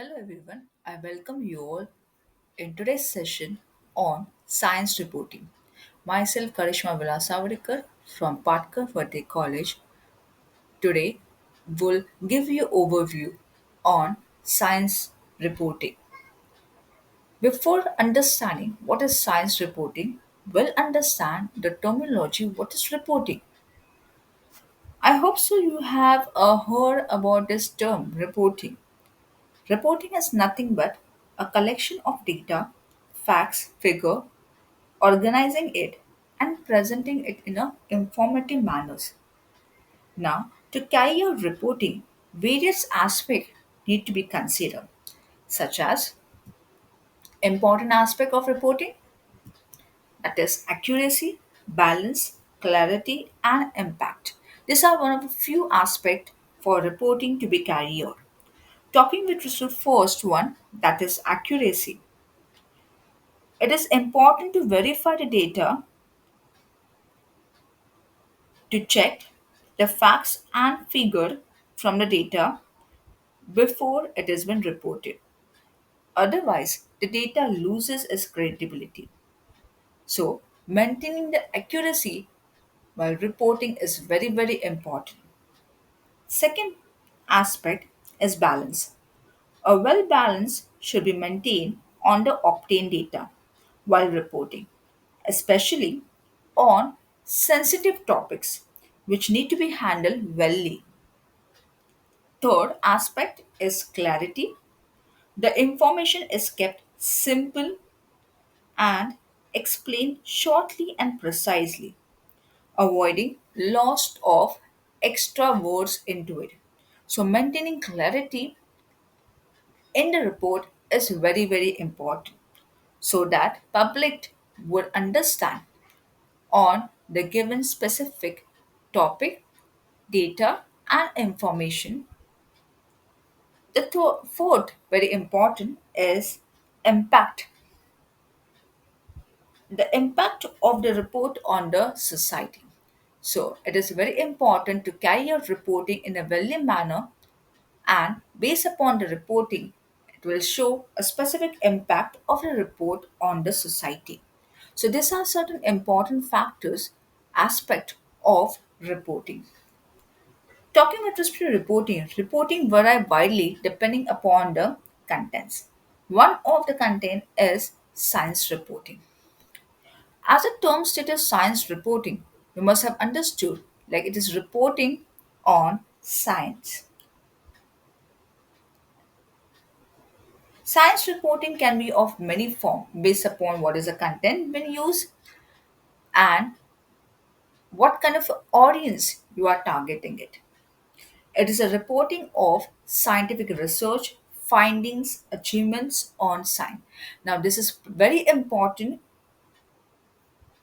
Hello everyone, I welcome you all in today's session on science reporting. Myself Karishma Vilasavadikar from Patkar Verde College today will give you overview on science reporting. Before understanding what is science reporting, we'll understand the terminology what is reporting. I hope so you have heard about this term reporting. Reporting is nothing but a collection of data, facts, figure, organizing it and presenting it in a informative manners. Now, to carry out reporting, various aspects need to be considered, such as important aspect of reporting, that is accuracy, balance, clarity, and impact. These are one of the few aspects for reporting to be carried out. Talking with respect to the first one, that is accuracy. It is important to verify the data to check the facts and figure from the data before it has been reported. Otherwise, the data loses its credibility. So, maintaining the accuracy while reporting is very important. Second aspect is balance. A well balance should be maintained on the obtained data while reporting, especially on sensitive topics which need to be handled wellly. Third aspect is clarity. The information is kept simple and explained shortly and precisely, avoiding loss of extra words into it. So maintaining clarity in the report is very important so that public would understand on the given specific topic, data and information. The fourth very important is impact. The impact of the report on the society. So it is very important to carry out reporting in a well manner, and based upon the reporting, it will show a specific impact of the report on the society. So these are certain important factors aspect of reporting. Talking with respect to reporting, reporting vary widely depending upon the contents. One of the content is science reporting. As the term stated science reporting, you must have understood like it is reporting on science. Science reporting can be of many forms based upon what is the content being used and what kind of audience you are targeting it. It is a reporting of scientific research, findings, achievements on science. Now, this is very important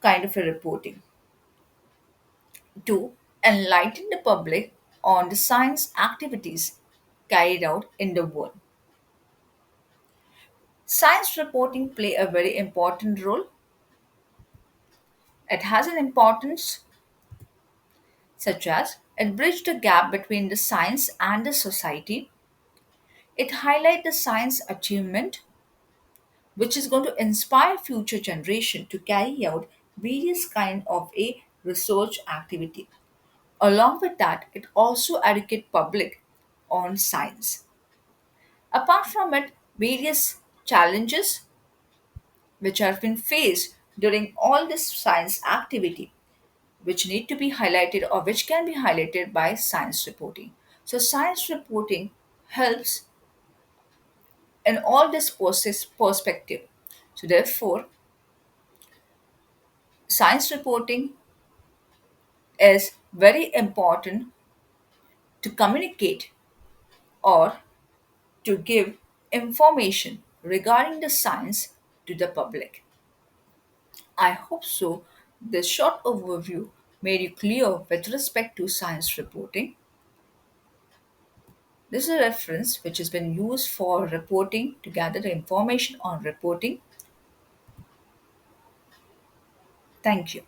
kind of a reporting to enlighten the public on the science activities carried out in the world. Science reporting play a very important role. It has an importance such as it bridges the gap between the science and the society. It highlights the science achievement which is going to inspire future generation to carry out various kind of a research activity. Along with that, it also educate public on science. Apart from it, various challenges which have been faced during all this science activity which need to be highlighted or which can be highlighted by science reporting. So science reporting helps in all this process perspective. So therefore, science reporting is very important to communicate or to give information regarding the science to the public. I hope so. This short overview made you clear with respect to science reporting. This is a reference which has been used for reporting to gather the information on reporting. Thank you.